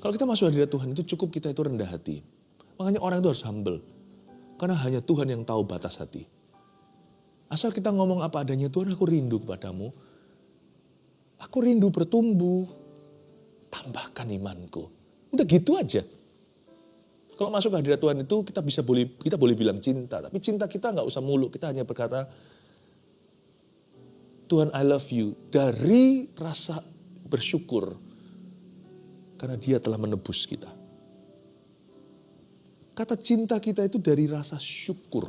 Kalau kita masuk hadirat Tuhan itu cukup kita itu rendah hati. Makanya orang itu harus humble. Karena hanya Tuhan yang tahu batas hati. Asal kita ngomong apa adanya, Tuhan aku rindu kepadamu. Aku rindu bertumbuh. Tambahkan imanku. Udah gitu aja. Kalau masuk ke hadirat Tuhan itu kita boleh bilang cinta. Tapi cinta kita nggak usah muluk. Kita hanya berkata, Tuhan I love you. Dari rasa bersyukur. Karena dia telah menebus kita. Kata cinta kita itu dari rasa syukur.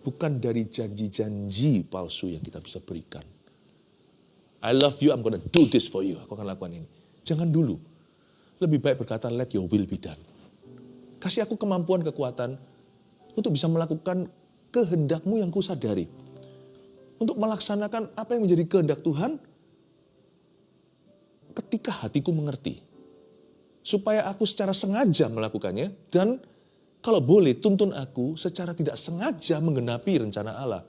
Bukan dari janji-janji palsu yang kita bisa berikan. I love you, I'm gonna do this for you. Aku akan lakukan ini. Jangan dulu. Lebih baik berkata, let your will be done. Kasih aku kemampuan, kekuatan untuk bisa melakukan kehendakmu yang kusadari. Untuk melaksanakan apa yang menjadi kehendak Tuhan ketika hatiku mengerti. Supaya aku secara sengaja melakukannya dan kalau boleh tuntun aku secara tidak sengaja menggenapi rencana Allah.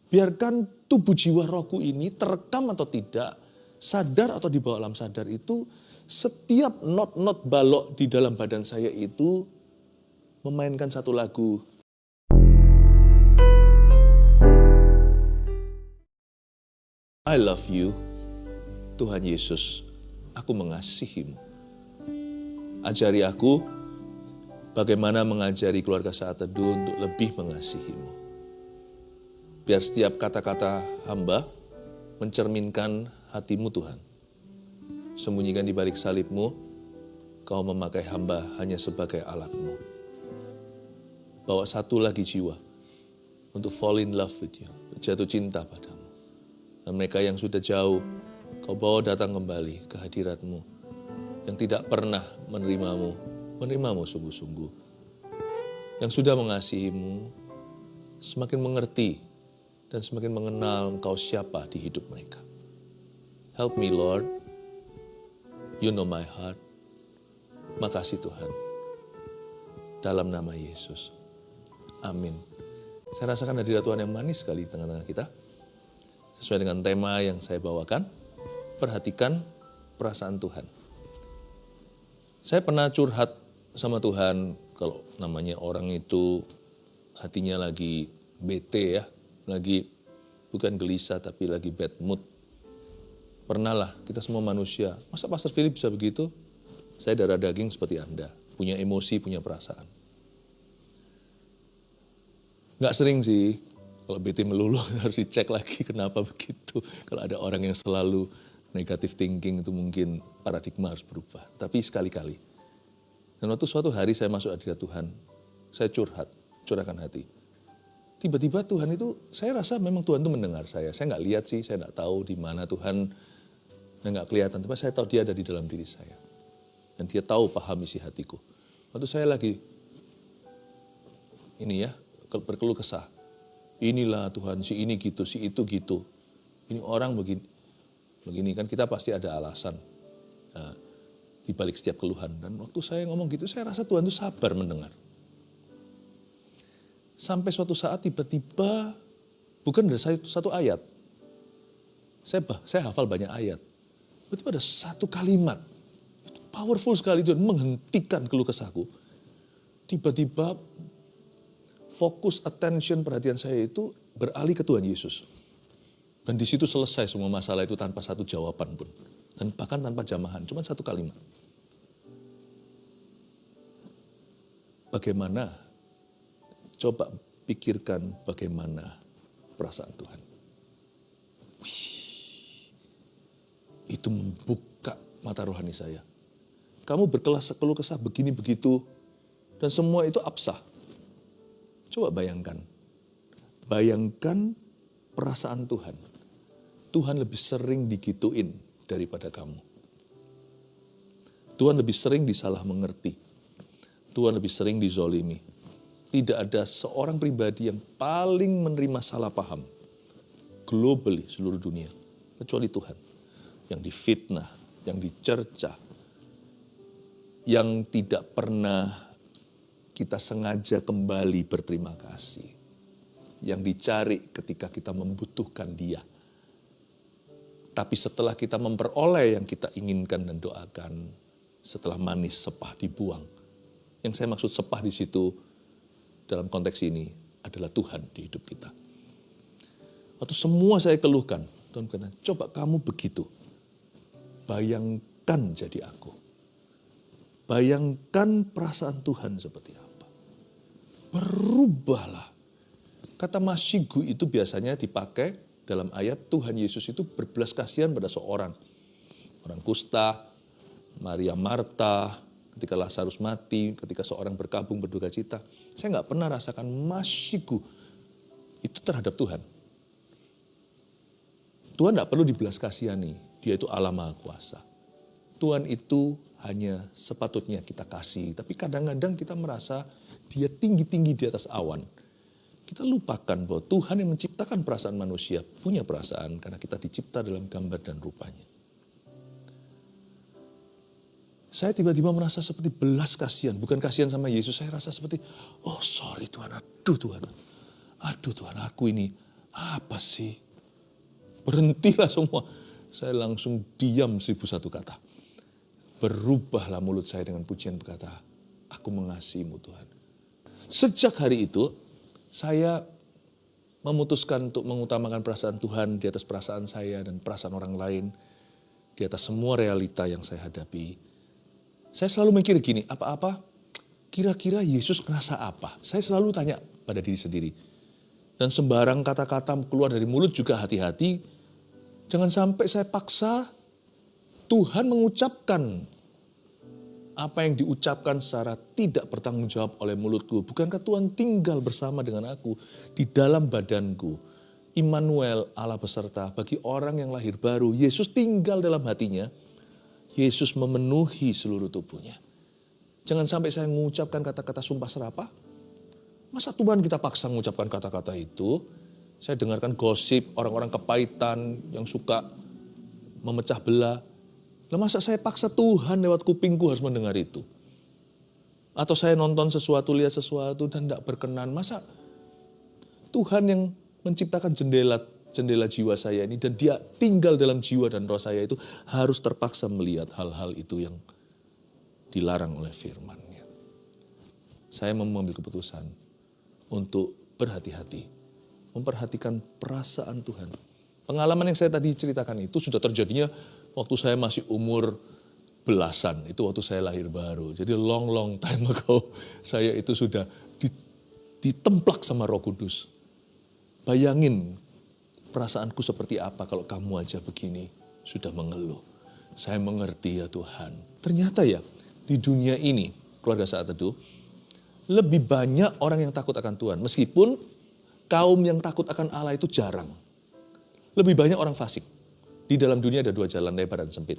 Biarkan tubuh jiwa rohku ini terekam atau tidak, sadar atau di bawah alam sadar itu, setiap not-not balok di dalam badan saya itu memainkan satu lagu. I love you, Tuhan Yesus, aku mengasihimu. Ajari aku bagaimana mengajari keluarga Saat Teduh untuk lebih mengasihimu. Biar setiap kata-kata hamba mencerminkan hatimu Tuhan. Sembunyikan di balik salibmu, kau memakai hamba hanya sebagai alatmu. Bawa satu lagi jiwa untuk fall in love with you, jatuh cinta padamu. Dan mereka yang sudah jauh, kau bawa datang kembali ke hadiratmu. Yang tidak pernah menerimamu sungguh-sungguh. Yang sudah mengasihimu, semakin mengerti dan semakin mengenal engkau siapa di hidup mereka. Help me Lord, you know my heart. Makasih Tuhan. Dalam nama Yesus. Amin. Saya rasakan hadirat Tuhan yang manis sekali di tengah-tengah kita. Sesuai dengan tema yang saya bawakan, perhatikan perasaan Tuhan. Saya pernah curhat sama Tuhan, kalau namanya orang itu hatinya lagi bete ya, lagi bukan gelisah tapi lagi bad mood. Pernah lah, kita semua manusia. Masa Pastor Philip bisa begitu? Saya darah daging seperti Anda, punya emosi, punya perasaan. Nggak sering sih, kalau bete melulu harus dicek lagi kenapa begitu. Kalau ada orang yang selalu negative thinking itu mungkin paradigma harus berubah. Tapi sekali-kali. Dan waktu suatu hari saya masuk hadirat Tuhan, saya curahkan hati. Tiba-tiba Tuhan itu, saya rasa memang Tuhan itu mendengar saya. Saya nggak lihat sih, saya nggak tahu di mana Tuhan, dan nggak kelihatan. Tapi saya tahu dia ada di dalam diri saya. Dan dia tahu paham isi hatiku. Waktu saya lagi, berkeluh kesah. Inilah Tuhan, si ini gitu, si itu gitu. Ini orang begini kan kita pasti ada alasan di balik setiap keluhan. Dan waktu saya ngomong gitu, saya rasa Tuhan itu sabar mendengar. Sampai suatu saat tiba-tiba, bukan dari satu ayat. Saya hafal banyak ayat. Tiba-tiba ada satu kalimat. Itu powerful sekali, Tuhan menghentikan keluh kesahku. Tiba-tiba fokus attention perhatian saya itu beralih ke Tuhan Yesus. Dan di situ selesai semua masalah itu tanpa satu jawaban pun. Dan bahkan tanpa jamahan, cuma satu kalimat. Bagaimana? Coba pikirkan bagaimana perasaan Tuhan. Itu membuka mata rohani saya. Kamu berkeluh kesah begini begitu. Dan semua itu absah. Coba bayangkan. Bayangkan perasaan Tuhan. Tuhan lebih sering digituin daripada kamu. Tuhan lebih sering disalah mengerti. Tuhan lebih sering dizolimi. Tidak ada seorang pribadi yang paling menerima salah paham. Globally, seluruh dunia. Kecuali Tuhan. Yang difitnah, yang dicerca. Yang tidak pernah kita sengaja kembali berterima kasih. Yang dicari ketika kita membutuhkan Dia. Tapi setelah kita memperoleh yang kita inginkan dan doakan, setelah manis sepah dibuang. Yang saya maksud sepah di situ dalam konteks ini adalah Tuhan di hidup kita. Waktu semua saya keluhkan, Tuhan berkata, coba kamu begitu. Bayangkan jadi aku. Bayangkan perasaan Tuhan seperti apa. Berubahlah. Kata masigu itu biasanya dipakai dalam ayat Tuhan Yesus itu berbelas kasihan pada seorang. Orang kusta, Maria Marta, ketika Lazarus mati, ketika seorang berkabung berduka cita. Saya nggak pernah rasakan masigu itu terhadap Tuhan. Tuhan tidak perlu dibelas kasihani, dia itu Allah Maha Kuasa. Tuhan itu hanya sepatutnya kita kasih, tapi kadang-kadang kita merasa dia tinggi-tinggi di atas awan. Kita lupakan bahwa Tuhan yang menciptakan perasaan manusia punya perasaan karena kita dicipta dalam gambar dan rupanya. Saya tiba-tiba merasa seperti belas kasihan, bukan kasihan sama Yesus, saya rasa seperti, oh sorry Tuhan, aduh Tuhan, aku ini apa sih? Berhentilah semua. Saya langsung diam 1001 kata. Berubahlah mulut saya dengan pujian berkata, aku mengasihimu Tuhan. Sejak hari itu, saya memutuskan untuk mengutamakan perasaan Tuhan di atas perasaan saya dan perasaan orang lain. Di atas semua realita yang saya hadapi. Saya selalu mikir gini, apa-apa kira-kira Yesus ngerasa apa? Saya selalu tanya pada diri sendiri. Dan sembarang kata-kata keluar dari mulut juga hati-hati. Jangan sampai saya paksa Tuhan mengucapkan apa yang diucapkan secara tidak bertanggung jawab oleh mulutku. Bukankah Tuhan tinggal bersama dengan aku di dalam badanku? Immanuel, Allah beserta. Bagi orang yang lahir baru, Yesus tinggal dalam hatinya. Yesus memenuhi seluruh tubuhnya. Jangan sampai saya mengucapkan kata-kata sumpah serapah. Masa Tuhan kita paksa mengucapkan kata-kata itu? Saya dengarkan gosip orang-orang kepahitan yang suka memecah belah. Lah masa saya paksa Tuhan lewat kupingku harus mendengar itu? Atau saya nonton sesuatu, lihat sesuatu dan tidak berkenan. Masa Tuhan yang menciptakan jendela jiwa saya ini dan dia tinggal dalam jiwa dan roh saya itu harus terpaksa melihat hal-hal itu yang dilarang oleh firman-Nya. Saya mengambil keputusan untuk berhati-hati. Memperhatikan perasaan Tuhan. Pengalaman yang saya tadi ceritakan itu sudah terjadinya waktu saya masih umur belasan. Itu waktu saya lahir baru. Jadi long time ago. Saya itu sudah ditemplak sama Roh Kudus. Bayangin perasaanku seperti apa kalau kamu aja begini sudah mengeluh. Saya mengerti ya Tuhan. Ternyata ya di dunia ini, keluarga Saat Teduh, lebih banyak orang yang takut akan Tuhan. Meskipun kaum yang takut akan Allah itu jarang. Lebih banyak orang fasik. Di dalam dunia ada dua jalan, lebar dan sempit.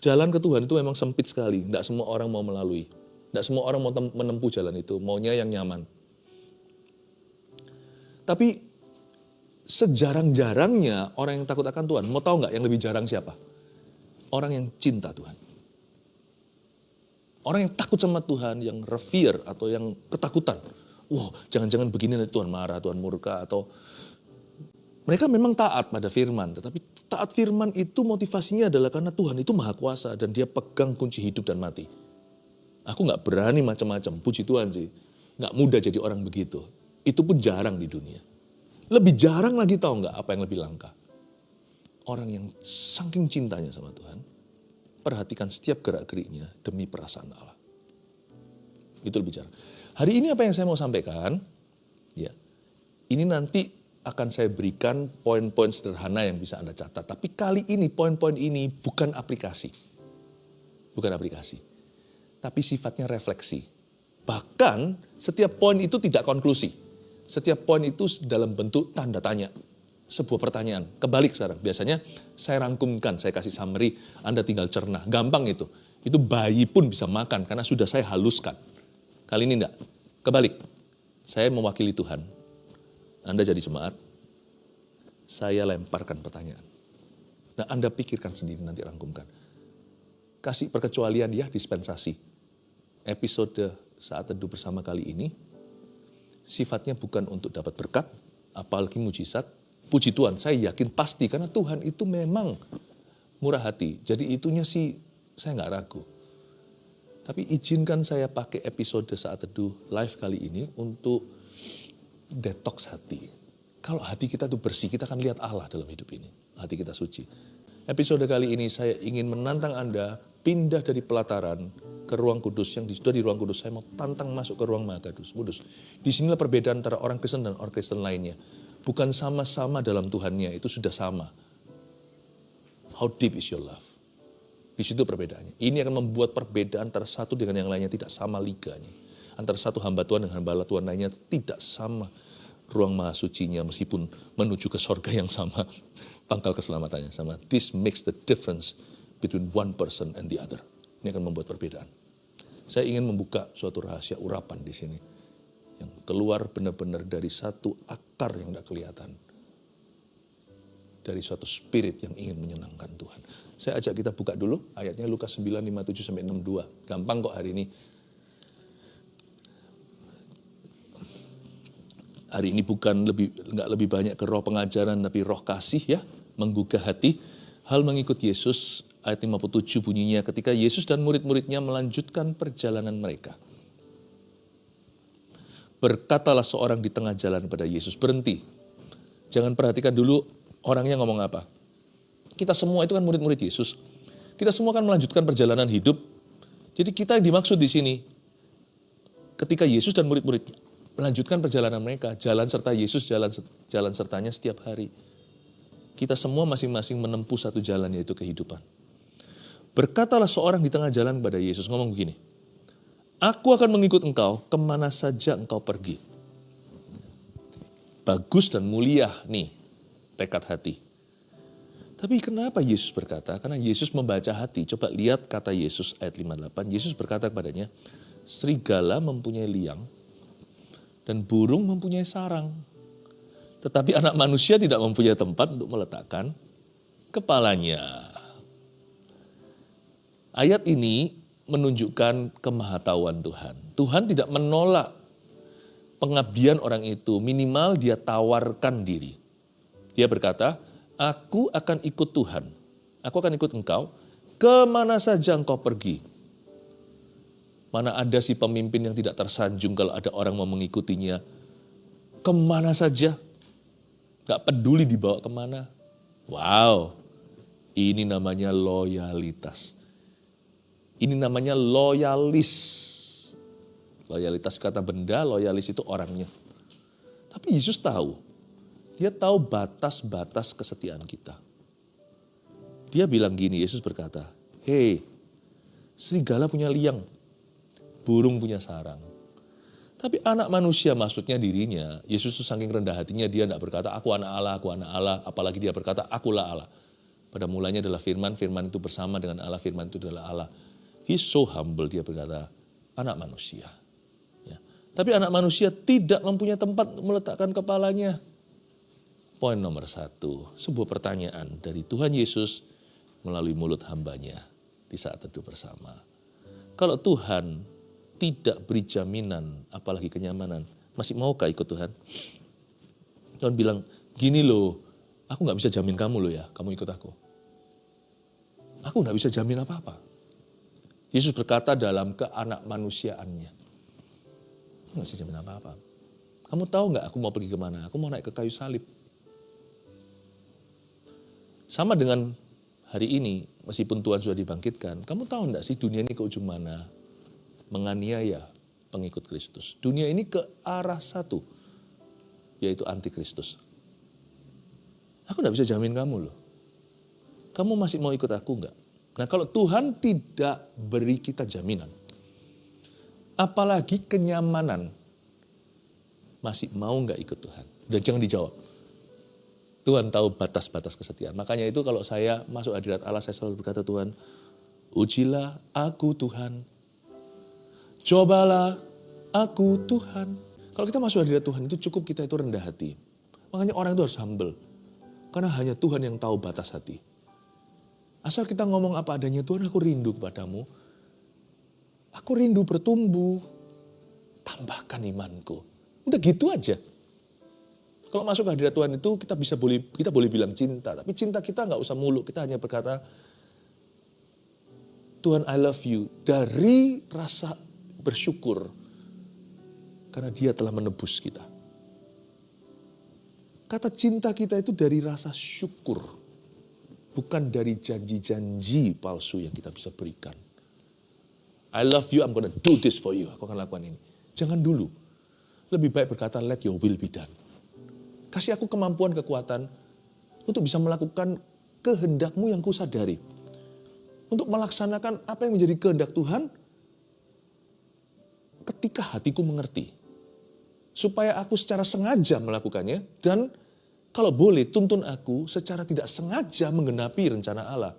Jalan ke Tuhan itu memang sempit sekali. Tidak semua orang mau melalui. Tidak semua orang mau menempuh jalan itu. Maunya yang nyaman. Tapi sejarang-jarangnya orang yang takut akan Tuhan. Mau tahu nggak yang lebih jarang siapa? Orang yang cinta Tuhan. Orang yang takut sama Tuhan, yang revere atau yang ketakutan. Wow, jangan-jangan begini nanti Tuhan marah, Tuhan murka, atau mereka memang taat pada firman. Tetapi taat firman itu motivasinya adalah karena Tuhan itu maha kuasa dan dia pegang kunci hidup dan mati. Aku gak berani macam-macam, puji Tuhan sih. Gak mudah jadi orang begitu. Itu pun jarang di dunia. Lebih jarang lagi tahu gak apa yang lebih langka? Orang yang saking cintanya sama Tuhan, perhatikan setiap gerak-geriknya demi perasaan Allah. Itu lebih jarang. Hari ini apa yang saya mau sampaikan, ya, ini nanti akan saya berikan poin-poin sederhana yang bisa Anda catat. Tapi kali ini poin-poin ini bukan aplikasi. Bukan aplikasi. Tapi sifatnya refleksi. Bahkan setiap poin itu tidak konklusi. Setiap poin itu dalam bentuk tanda tanya. Sebuah pertanyaan. Kebalik sekarang. Biasanya saya rangkumkan, saya kasih summary, Anda tinggal cerna. Gampang itu. Itu bayi pun bisa makan karena sudah saya haluskan. Kali ini enggak. Kebalik. Saya mewakili Tuhan. Anda jadi jemaat. Saya lemparkan pertanyaan. Nah, Anda pikirkan sendiri nanti rangkumkan. Kasih perkecualian ya dispensasi. Episode Saat Teduh bersama kali ini sifatnya bukan untuk dapat berkat, apalagi mujizat. Puji Tuhan, saya yakin pasti karena Tuhan itu memang murah hati. Jadi itunya sih saya nggak ragu. Tapi izinkan saya pakai episode Saat Teduh live kali ini untuk detox hati. Kalau hati kita itu bersih, kita akan lihat Allah dalam hidup ini. Hati kita suci. Episode kali ini saya ingin menantang Anda pindah dari pelataran ke ruang kudus. Yang sudah di ruang kudus, saya mau tantang masuk ke ruang Maha Kudus. Di sinilah perbedaan antara orang Kristen dan orang Kristen lainnya. Bukan sama-sama dalam Tuhannya, itu sudah sama. How deep is your love? Di situ perbedaannya. Ini akan membuat perbedaan antara satu dengan yang lainnya tidak sama liganya. Antara satu hamba Tuhan dengan hamba Tuhan lainnya tidak sama ruang maha sucinya meskipun menuju ke sorga yang sama. Pangkal keselamatannya sama. This makes the difference between one person and the other. Ini akan membuat perbedaan. Saya ingin membuka suatu rahasia urapan di sini. Yang keluar benar-benar dari satu akar yang tidak kelihatan. Dari suatu spirit yang ingin menyenangkan Tuhan. Saya ajak kita buka dulu ayatnya Lukas 9, 57-62. Gampang kok hari ini. Hari ini bukan nggak lebih banyak ke roh pengajaran, tapi roh kasih ya, menggugah hati. Hal mengikut Yesus, ayat 57 bunyinya, ketika Yesus dan murid-muridnya melanjutkan perjalanan mereka. Berkatalah seorang di tengah jalan pada Yesus, berhenti. Jangan perhatikan dulu orangnya ngomong apa. Kita semua itu kan murid-murid Yesus. Kita semua kan melanjutkan perjalanan hidup. Jadi kita yang dimaksud di sini, ketika Yesus dan murid-muridnya melanjutkan perjalanan mereka, jalan serta Yesus, jalan sertanya setiap hari. Kita semua masing-masing menempuh satu jalan, yaitu kehidupan. Berkatalah seorang di tengah jalan kepada Yesus, ngomong begini, aku akan mengikut engkau kemana saja engkau pergi. Bagus dan mulia nih, tekad hati. Tapi kenapa Yesus berkata? Karena Yesus membaca hati. Coba lihat kata Yesus ayat 58. Yesus berkata kepadanya, serigala mempunyai liang, dan burung mempunyai sarang. Tetapi anak manusia tidak mempunyai tempat untuk meletakkan kepalanya. Ayat ini menunjukkan kemahatauan Tuhan. Tuhan tidak menolak pengabdian orang itu, minimal dia tawarkan diri. Dia berkata, aku akan ikut Tuhan. Aku akan ikut engkau kemana saja engkau pergi. Mana ada si pemimpin yang tidak tersanjung kalau ada orang mau mengikutinya. Kemana saja. Gak peduli dibawa kemana. Wow. Ini namanya loyalitas. Ini namanya loyalis. Loyalitas kata benda, loyalis itu orangnya. Tapi Yesus tahu. Dia tahu batas-batas kesetiaan kita. Dia bilang gini, Yesus berkata, hei, serigala punya liang. Burung punya sarang. Tapi anak manusia maksudnya dirinya. Yesus itu saking rendah hatinya dia tidak berkata aku anak Allah. Apalagi dia berkata akulah Allah. Pada mulanya adalah firman itu bersama dengan Allah, firman itu adalah Allah. He's so humble, dia berkata anak manusia. Ya. Tapi anak manusia tidak mempunyai tempat meletakkan kepalanya. Poin nomor 1, sebuah pertanyaan dari Tuhan Yesus melalui mulut hambanya di saat teduh bersama. Kalau Tuhan tidak beri jaminan, apalagi kenyamanan, masih maukah ikut Tuhan? Tuhan bilang, gini loh, aku gak bisa jamin kamu loh ya, kamu ikut aku. Aku gak bisa jamin apa-apa. Yesus berkata dalam keanak manusiaannya, aku gak bisa jamin apa-apa. Kamu tahu gak aku mau pergi kemana? Aku mau naik ke kayu salib. Sama dengan hari ini, meskipun Tuhan sudah dibangkitkan, kamu tahu gak sih dunia ini ke ujung mana? Menganiaya pengikut Kristus. Dunia ini ke arah satu, yaitu antikristus. Aku gak bisa jamin kamu loh. Kamu masih mau ikut aku gak? Nah kalau Tuhan tidak beri kita jaminan, apalagi kenyamanan, masih mau gak ikut Tuhan? Dan jangan dijawab. Tuhan tahu batas-batas kesetiaan. Makanya itu kalau saya masuk hadirat Allah, saya selalu berkata, Tuhan, ujilah aku Tuhan. Cobalah aku Tuhan. Kalau kita masuk hadirat Tuhan itu cukup kita itu rendah hati. Makanya orang itu harus humble. Karena hanya Tuhan yang tahu batas hati. Asal kita ngomong apa adanya, Tuhan aku rindu kepadamu. Aku rindu bertumbuh. Tambahkan imanku. Udah gitu aja. Kalau masuk hadirat Tuhan itu kita boleh bilang cinta. Tapi cinta kita gak usah muluk. Kita hanya berkata, Tuhan I love you dari rasa bersyukur karena dia telah menebus kita. Kata cinta kita itu dari rasa syukur, bukan dari janji-janji palsu yang kita bisa berikan. I love you, I'm gonna do this for you. Aku akan lakukan ini. Jangan dulu. Lebih baik berkata, let your will be done. Kasih aku kemampuan, kekuatan untuk bisa melakukan kehendakmu yang kusadari. Untuk melaksanakan apa yang menjadi kehendak Tuhan ketika hatiku mengerti. Supaya aku secara sengaja melakukannya dan kalau boleh tuntun aku secara tidak sengaja menggenapi rencana Allah.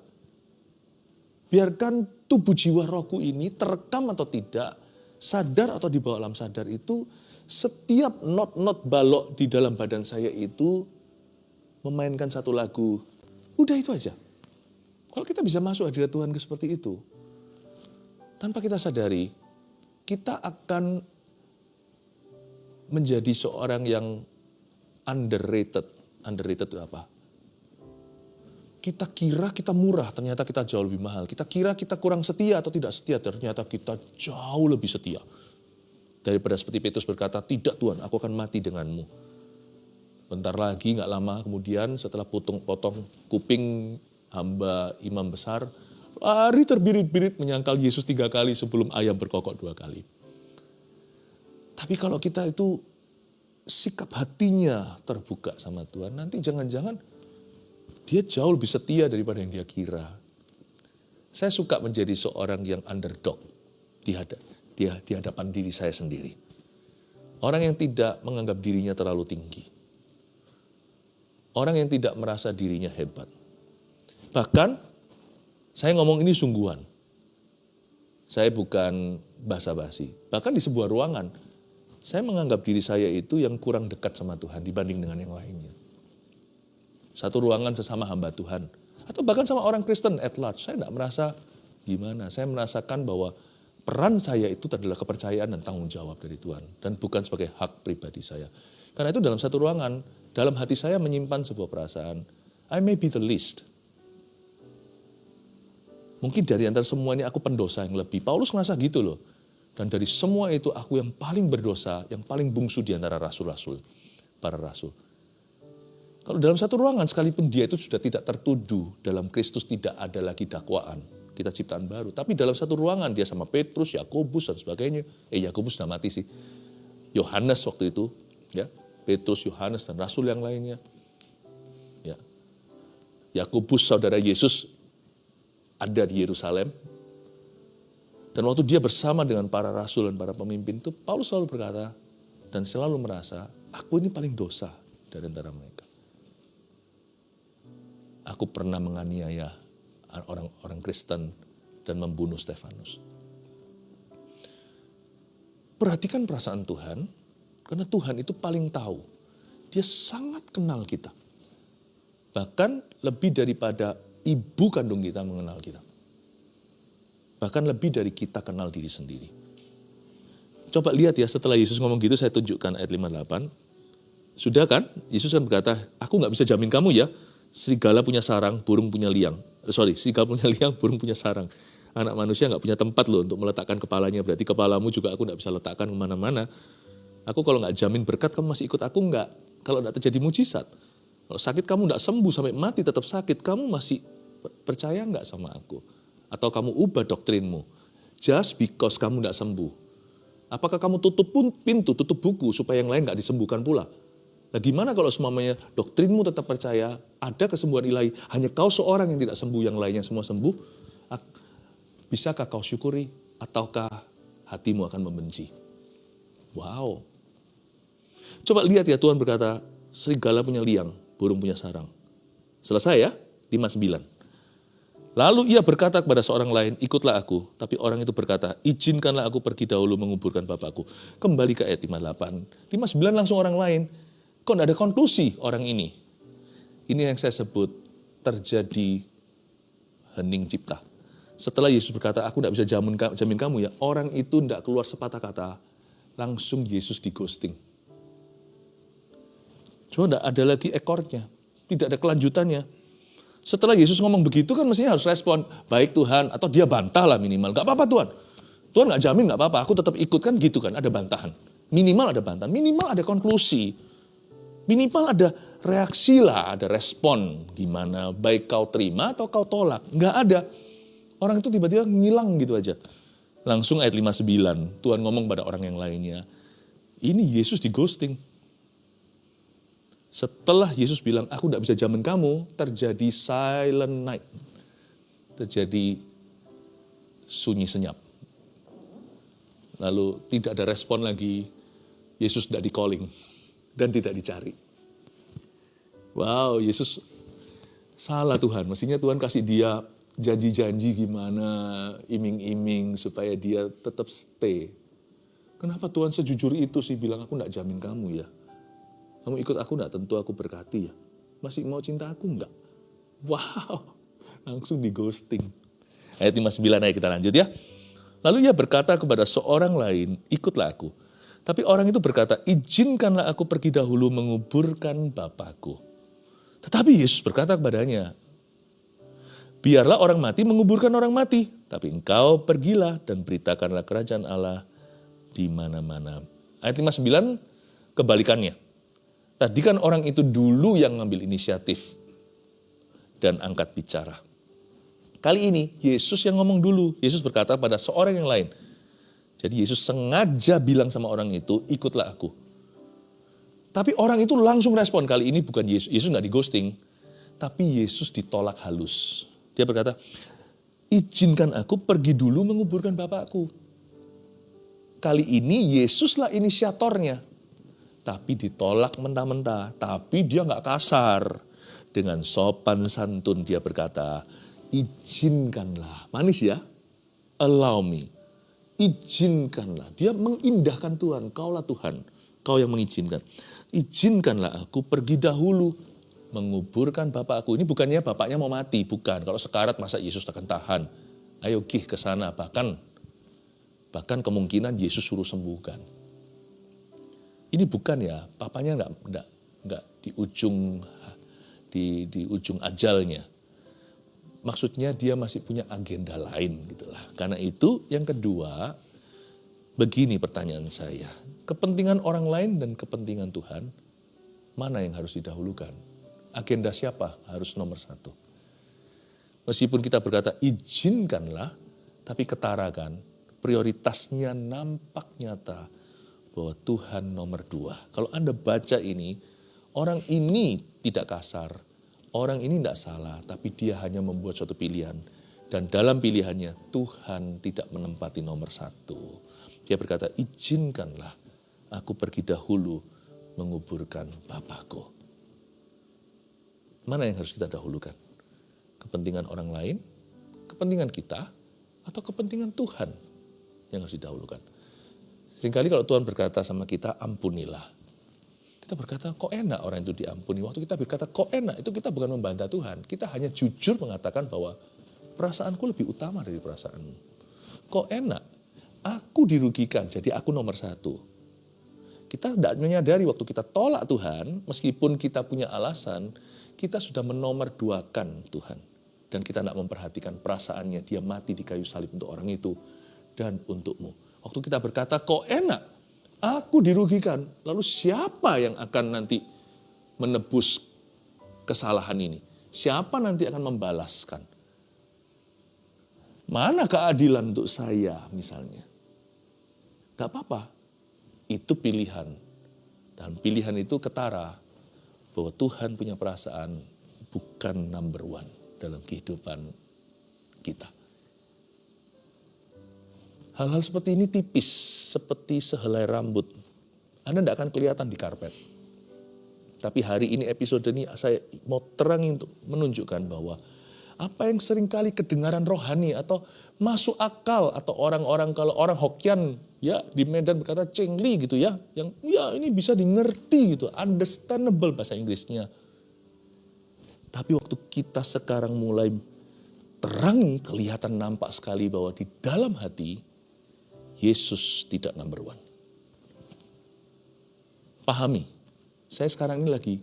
Biarkan tubuh jiwa rohku ini terekam atau tidak, sadar atau di bawah alam sadar itu, setiap not balok di dalam badan saya itu memainkan satu lagu. Udah itu aja. Kalau kita bisa masuk hadirat Tuhan seperti itu, tanpa kita sadari, kita akan menjadi seorang yang underrated. Underrated itu apa? Kita kira kita murah, ternyata kita jauh lebih mahal. Kita kira kita kurang setia atau tidak setia, ternyata kita jauh lebih setia. Daripada seperti Petrus berkata, tidak Tuhan, aku akan mati denganmu. Bentar lagi, gak lama kemudian setelah potong kuping hamba imam besar, lari terbirit-birit menyangkal Yesus 3 kali sebelum ayam berkokok 2 kali. Tapi kalau kita itu sikap hatinya terbuka sama Tuhan, nanti jangan-jangan dia jauh lebih setia daripada yang dia kira. Saya suka menjadi seorang yang underdog di hadapan diri saya sendiri. Orang yang tidak menganggap dirinya terlalu tinggi. Orang yang tidak merasa dirinya hebat. Bahkan, saya ngomong ini sungguhan. Saya bukan basa-basi. Bahkan di sebuah ruangan, saya menganggap diri saya itu yang kurang dekat sama Tuhan dibanding dengan yang lainnya. Satu ruangan sesama hamba Tuhan. Atau bahkan sama orang Kristen at large. Saya tidak merasa gimana. Saya merasakan bahwa peran saya itu adalah kepercayaan dan tanggung jawab dari Tuhan. Dan bukan sebagai hak pribadi saya. Karena itu dalam satu ruangan, dalam hati saya menyimpan sebuah perasaan. I may be the least. Mungkin dari antara semua ini aku pendosa yang lebih. Paulus ngerasa gitu loh. Dan dari semua itu aku yang paling berdosa, yang paling bungsu di antara rasul-rasul, para rasul. Kalau dalam satu ruangan sekalipun dia itu sudah tidak tertuduh, dalam Kristus tidak ada lagi dakwaan, kita ciptaan baru. Tapi dalam satu ruangan dia sama Petrus, Yakobus dan sebagainya. Yakobus sudah mati sih. Yohanes waktu itu, ya, Petrus, Yohanes dan rasul yang lainnya. Ya. Yakobus saudara Yesus ada di Yerusalem. Dan waktu dia bersama dengan para rasul dan para pemimpin itu, Paulus selalu berkata dan selalu merasa, aku ini paling dosa dari antara mereka. Aku pernah menganiaya orang Kristen dan membunuh Stefanus. Perhatikan perasaan Tuhan, karena Tuhan itu paling tahu. Dia sangat kenal kita. Bahkan lebih daripada ibu kandung kita mengenal kita. Bahkan lebih dari kita kenal diri sendiri. Coba lihat ya, setelah Yesus ngomong gitu, saya tunjukkan ayat 58. Sudah kan? Yesus kan berkata, aku gak bisa jamin kamu ya. Serigala punya sarang, burung punya liang. Serigala punya liang, burung punya sarang. Anak manusia gak punya tempat loh untuk meletakkan kepalanya. Berarti kepalamu juga aku gak bisa letakkan kemana-mana. Aku kalau gak jamin berkat, kamu masih ikut aku enggak. Kalau gak terjadi mujizat. Kalau sakit kamu gak sembuh sampai mati tetap sakit, kamu masih percaya gak sama aku? Atau kamu ubah doktrinmu, just because kamu tidak sembuh. Apakah kamu tutup pintu, tutup buku, supaya yang lain tidak disembuhkan pula? Nah gimana kalau semuanya doktrinmu tetap percaya, ada kesembuhan ilahi, hanya kau seorang yang tidak sembuh, yang lainnya semua sembuh? Bisakah kau syukuri, ataukah hatimu akan membenci? Wow. Coba lihat ya, Tuhan berkata, serigala punya liang, burung punya sarang. Selesai ya, 59. Lalu ia berkata kepada seorang lain, ikutlah aku. Tapi orang itu berkata, izinkanlah aku pergi dahulu menguburkan bapakku. Kembali ke ayat 58. 59 langsung orang lain. Kok tidak ada konklusi orang ini? Ini yang saya sebut terjadi hening cipta. Setelah Yesus berkata, aku tidak bisa jamin kamu ya. Orang itu tidak keluar sepatah kata. Langsung Yesus di ghosting. Cuma tidak ada lagi ekornya. Tidak ada kelanjutannya. Setelah Yesus ngomong begitu kan mestinya harus respon, baik Tuhan, atau dia bantah lah minimal. Gak apa-apa Tuhan. Tuhan gak jamin gak apa-apa, aku tetap ikut kan gitu kan, ada bantahan. Minimal ada bantahan, minimal ada konklusi. Minimal ada reaksi lah, ada respon. Gimana, baik kau terima atau kau tolak. Gak ada. Orang itu tiba-tiba ngilang gitu aja. Langsung ayat 59, Tuhan ngomong pada orang yang lainnya. Ini Yesus di ghosting. Setelah Yesus bilang, aku gak bisa jamin kamu, terjadi silent night. Terjadi sunyi senyap. Lalu tidak ada respon lagi, Yesus tidak di-calling dan tidak dicari. Wow, Yesus salah Tuhan. Mestinya Tuhan kasih dia janji-janji gimana, iming-iming supaya dia tetap stay. Kenapa Tuhan sejujur itu sih bilang, aku gak jamin kamu ya. Kamu ikut aku gak tentu aku berkati ya. Masih mau cinta aku gak? Wow, langsung di ghosting. Ayat 59 ayo kita lanjut ya. Lalu ia berkata kepada seorang lain, ikutlah aku. Tapi orang itu berkata, izinkanlah aku pergi dahulu menguburkan Bapakku. Tetapi Yesus berkata kepadanya, biarlah orang mati menguburkan orang mati. Tapi engkau pergilah dan beritakanlah kerajaan Allah di mana-mana. Ayat 59, kebalikannya. Tadi kan orang itu dulu yang ngambil inisiatif dan angkat bicara. Kali ini Yesus yang ngomong dulu. Yesus berkata pada seorang yang lain. Jadi Yesus sengaja bilang sama orang itu, ikutlah aku. Tapi orang itu langsung respon. Kali ini bukan Yesus. Yesus gak di ghosting. Tapi Yesus ditolak halus. Dia berkata, izinkan aku pergi dulu menguburkan Bapakku. Kali ini Yesuslah inisiatornya. Tapi ditolak mentah-mentah. Tapi dia gak kasar. Dengan sopan santun dia berkata, izinkanlah. Manis ya? Allow me. Izinkanlah. Dia mengindahkan Tuhan. Kaulah Tuhan. Kau yang mengizinkan. Izinkanlah aku pergi dahulu menguburkan Bapakku. Ini bukannya bapaknya mau mati. Bukan. Kalau sekarat masa Yesus akan tahan. Ayo gih ke sana. Bahkan kemungkinan Yesus suruh sembuhkan. Ini bukan ya. Papanya enggak di ujung ajalnya. Maksudnya dia masih punya agenda lain gitulah. Karena itu yang kedua, begini pertanyaan saya. Kepentingan orang lain dan kepentingan Tuhan, mana yang harus didahulukan? Agenda siapa harus nomor satu? Meskipun kita berkata izinkanlah, tapi ketara kan, prioritasnya nampak nyata bahwa Tuhan nomor dua. Kalau Anda baca ini, orang ini tidak kasar. Orang ini tidak salah, tapi dia hanya membuat suatu pilihan. Dan dalam pilihannya, Tuhan tidak menempati nomor satu. Dia berkata, izinkanlah aku pergi dahulu menguburkan Bapakku. Mana yang harus kita dahulukan? Kepentingan orang lain, kepentingan kita, atau kepentingan Tuhan yang harus didahulukan? Seringkali kalau Tuhan berkata sama kita, ampunilah. Kita berkata, kok enak orang itu diampuni. Waktu kita berkata, kok enak, itu kita bukan membantah Tuhan. Kita hanya jujur mengatakan bahwa perasaanku lebih utama dari perasaanmu. Kok enak, aku dirugikan, jadi aku nomor satu. Kita tidak menyadari waktu kita tolak Tuhan, meskipun kita punya alasan, kita sudah menomorduakan Tuhan. Dan kita tidak memperhatikan perasaannya, dia mati di kayu salib untuk orang itu dan untukmu. Waktu kita berkata, kok enak, aku dirugikan. Lalu siapa yang akan nanti menebus kesalahan ini? Siapa nanti akan membalaskan? Mana keadilan untuk saya misalnya? Gak apa-apa. Itu pilihan. Dan pilihan itu ketara. Bahwa Tuhan punya perasaan bukan number one dalam kehidupan kita. Hal-hal seperti ini tipis, seperti sehelai rambut. Anda tidak akan kelihatan di karpet. Tapi hari ini episode ini saya mau terang untuk menunjukkan bahwa apa yang seringkali kedengaran rohani atau masuk akal atau orang-orang kalau orang Hokkien ya di Medan berkata cengli gitu ya, yang ya ini bisa dimengerti gitu, understandable bahasa Inggrisnya. Tapi waktu kita sekarang mulai terangi, kelihatan nampak sekali bahwa di dalam hati Yesus tidak number one. Pahami, saya sekarang ini lagi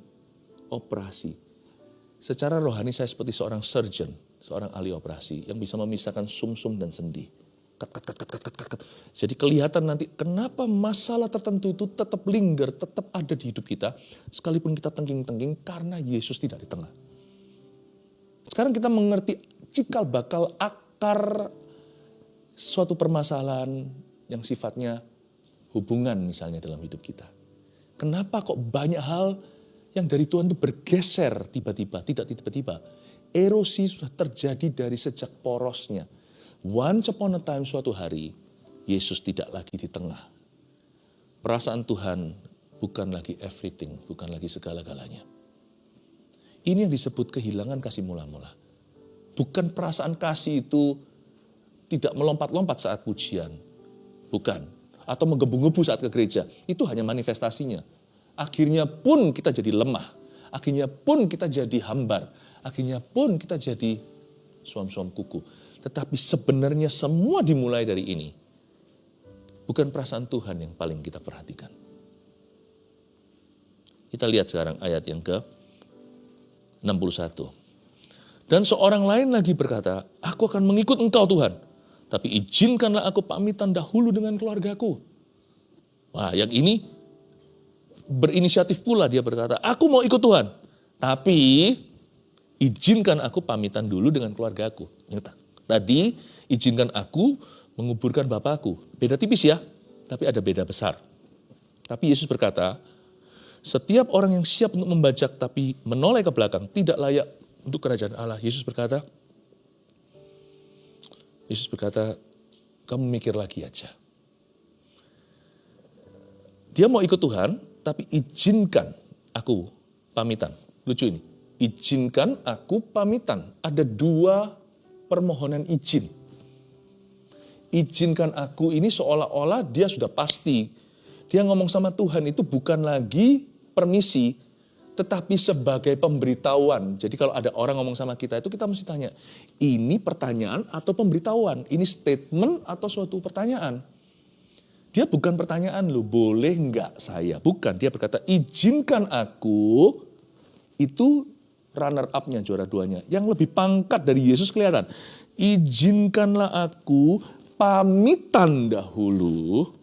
operasi. Secara rohani saya seperti seorang surgeon, seorang ahli operasi yang bisa memisahkan sumsum dan sendi. Jadi kelihatan nanti kenapa masalah tertentu itu tetap linger, tetap ada di hidup kita. Sekalipun kita tengking-tengking karena Yesus tidak di tengah. Sekarang kita mengerti cikal bakal akar suatu permasalahan yang sifatnya hubungan misalnya dalam hidup kita. Kenapa kok banyak hal yang dari Tuhan itu bergeser tiba-tiba, tidak tiba-tiba. Erosi sudah terjadi dari sejak porosnya. Once upon a time suatu hari, Yesus tidak lagi di tengah. Perasaan Tuhan bukan lagi everything, bukan lagi segala-galanya. Ini yang disebut kehilangan kasih mula-mula. Bukan perasaan kasih itu tidak melompat-lompat saat pujian. Bukan. Atau menggebu-gebu saat ke gereja. Itu hanya manifestasinya. Akhirnya pun kita jadi lemah. Akhirnya pun kita jadi hambar. Akhirnya pun kita jadi suam-suam kuku. Tetapi sebenarnya semua dimulai dari ini. Bukan perasaan Tuhan yang paling kita perhatikan. Kita lihat sekarang ayat yang ke-61. Dan seorang lain lagi berkata, aku akan mengikut engkau Tuhan. Tapi izinkanlah aku pamitan dahulu dengan keluargaku. Wah, yang ini berinisiatif pula dia berkata, aku mau ikut Tuhan. Tapi izinkan aku pamitan dulu dengan keluargaku. Tadi izinkan aku menguburkan bapakku. Beda tipis ya, tapi ada beda besar. Tapi Yesus berkata, setiap orang yang siap untuk membajak tapi menoleh ke belakang tidak layak untuk kerajaan Allah. Yesus berkata, kamu mikir lagi aja. Dia mau ikut Tuhan, tapi izinkan aku pamitan. Lucu ini, izinkan aku pamitan. Ada dua permohonan izin. Izinkan aku ini seolah-olah dia sudah pasti. Dia ngomong sama Tuhan itu bukan lagi permisi, tetapi sebagai pemberitahuan. Jadi kalau ada orang ngomong sama kita itu kita mesti tanya, ini pertanyaan atau pemberitahuan? Ini statement atau suatu pertanyaan? Dia bukan pertanyaan lu, boleh nggak saya? Bukan, dia berkata izinkan aku, itu runner up-nya, juara duanya. Yang lebih pangkat dari Yesus kelihatan. Izinkanlah aku pamitan dahulu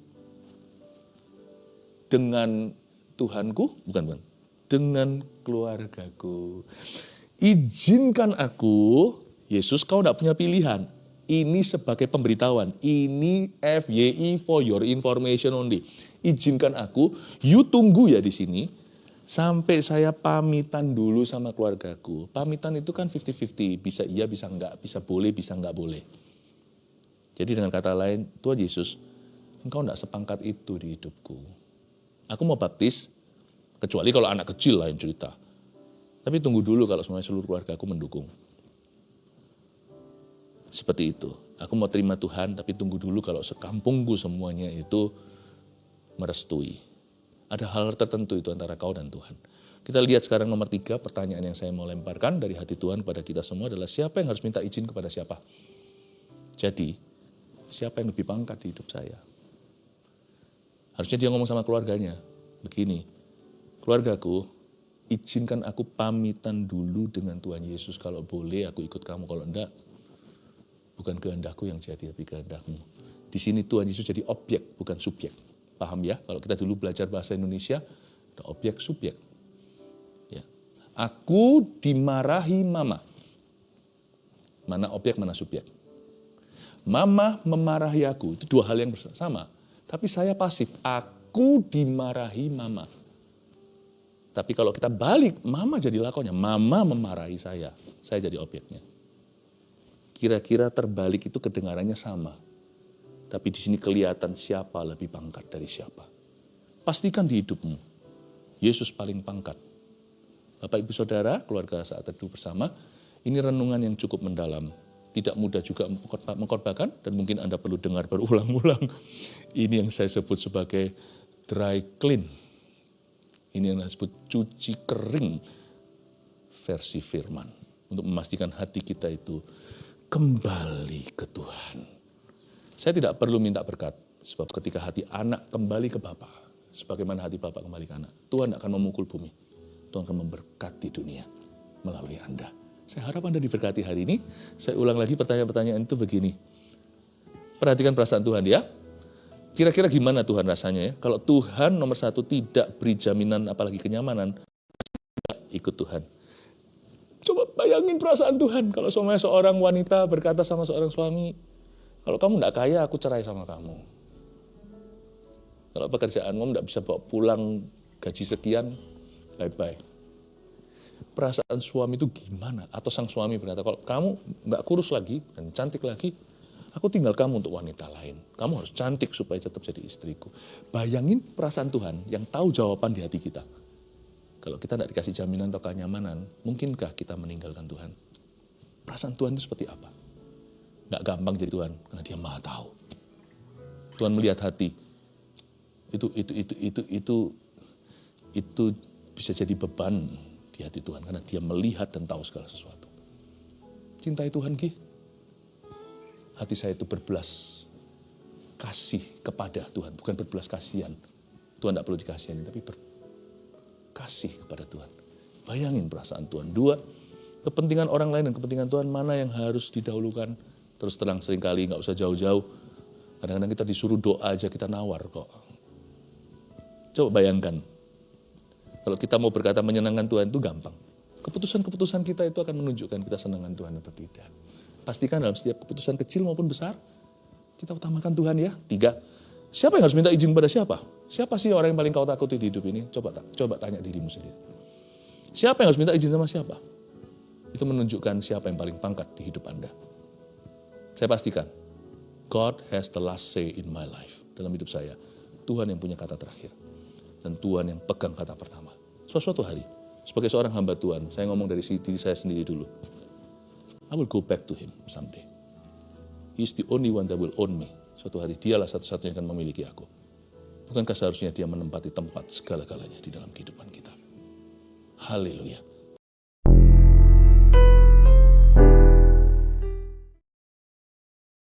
dengan Tuhanku, bukan. Dengan keluargaku. Izinkan aku, Yesus kau tidak punya pilihan. Ini sebagai pemberitahuan. Ini FYI for your information only. Izinkan aku, you tunggu ya di sini. Sampai saya pamitan dulu sama keluargaku. Pamitan itu kan 50-50. Bisa iya, bisa enggak. Bisa boleh, bisa enggak boleh. Jadi dengan kata lain, Tuhan Yesus, engkau enggak sepangkat itu di hidupku. Aku mau baptis, kecuali kalau anak kecil lain cerita. Tapi tunggu dulu kalau semuanya seluruh keluarga aku mendukung. Seperti itu. Aku mau terima Tuhan, tapi tunggu dulu kalau sekampungku semuanya itu merestui. Ada hal tertentu itu antara kau dan Tuhan. Kita lihat sekarang nomor 3, pertanyaan yang saya mau lemparkan dari hati Tuhan kepada kita semua adalah siapa yang harus minta izin kepada siapa? Jadi, siapa yang lebih pangkat di hidup saya? Harusnya dia ngomong sama keluarganya, begini, keluargaku, izinkan aku pamitan dulu dengan Tuhan Yesus. Kalau boleh aku ikut kamu, kalau enggak, bukan kehendakku yang jadi, tapi kehendakmu. Di sini Tuhan Yesus jadi objek, bukan subjek. Paham ya? Kalau kita dulu belajar bahasa Indonesia, ada objek, subjek. Ya. Aku dimarahi mama. Mana objek, mana subjek. Mama memarahi aku, itu dua hal yang sama. Tapi saya pasif, aku dimarahi mama. Tapi kalau kita balik, mama jadi lakonnya. Mama memarahi saya jadi objeknya. Kira-kira terbalik itu kedengarannya sama. Tapi di sini kelihatan siapa lebih pangkat dari siapa. Pastikan di hidupmu, Yesus paling pangkat. Bapak, Ibu, Saudara, keluarga saat teduh bersama, ini renungan yang cukup mendalam. Tidak mudah juga mengkhotbahkan, dan mungkin Anda perlu dengar berulang-ulang. Ini yang saya sebut sebagai dry clean. Ini yang saya sebut cuci kering versi firman. Untuk memastikan hati kita itu kembali ke Tuhan. Saya tidak perlu minta berkat, sebab ketika hati anak kembali ke Bapa, sebagaimana hati Bapa kembali ke anak, Tuhan akan memukul bumi, Tuhan akan memberkati dunia. melalui Anda. Saya harap Anda diberkati hari ini. Saya ulang lagi pertanyaan-pertanyaan itu begini. Perhatikan perasaan Tuhan ya. Kira-kira gimana Tuhan rasanya ya? Kalau Tuhan nomor satu tidak beri jaminan apalagi kenyamanan, ikut Tuhan. Coba bayangin perasaan Tuhan. Kalau seorang wanita berkata sama seorang suami, kalau kamu tidak kaya, aku cerai sama kamu. Kalau pekerjaanmu tidak bisa bawa pulang gaji sekian, bye-bye. Perasaan suami itu gimana? Atau sang suami berkata, kalau kamu nggak kurus lagi dan cantik lagi, aku tinggal kamu untuk wanita lain. Kamu harus cantik supaya tetap jadi istriku. Bayangin perasaan Tuhan yang tahu jawaban di hati kita. Kalau kita tidak dikasih jaminan atau kenyamanan, mungkinkah kita meninggalkan Tuhan? Perasaan Tuhan itu seperti apa? Nggak gampang jadi Tuhan, karena Dia Maha tahu. Tuhan melihat hati. Itu bisa jadi beban di hati Tuhan, karena Dia melihat dan tahu segala sesuatu. Cintai Tuhan, Ki. Hati saya itu berbelas kasih kepada Tuhan, bukan berbelas kasihan. Tuhan tidak perlu dikasihani, tapi kasih kepada Tuhan. Bayangin perasaan Tuhan. 2, kepentingan orang lain dan kepentingan Tuhan mana yang harus didahulukan. Terus terang seringkali nggak usah jauh-jauh. Kadang-kadang kita disuruh doa aja kita nawar kok. Coba bayangkan. Kalau kita mau berkata menyenangkan Tuhan itu gampang. Keputusan-keputusan kita itu akan menunjukkan kita senangkan Tuhan atau tidak. Pastikan dalam setiap keputusan kecil maupun besar, kita utamakan Tuhan ya. 3, siapa yang harus minta izin pada siapa? Siapa sih orang yang paling kau takuti di hidup ini? Coba tanya dirimu sendiri. Siapa yang harus minta izin sama siapa? Itu menunjukkan siapa yang paling pangkat di hidup Anda. Saya pastikan, God has the last say in my life. Dalam hidup saya, Tuhan yang punya kata terakhir. Dan Tuhan yang pegang kata pertama. Suatu hari, sebagai seorang hamba Tuhan, saya ngomong dari diri saya sendiri dulu. I will go back to Him someday. He's the only one that will own me. Suatu hari, Dialah satu-satunya yang akan memiliki aku. Bukankah seharusnya Dia menempati tempat segala-galanya di dalam kehidupan kita? Haleluya.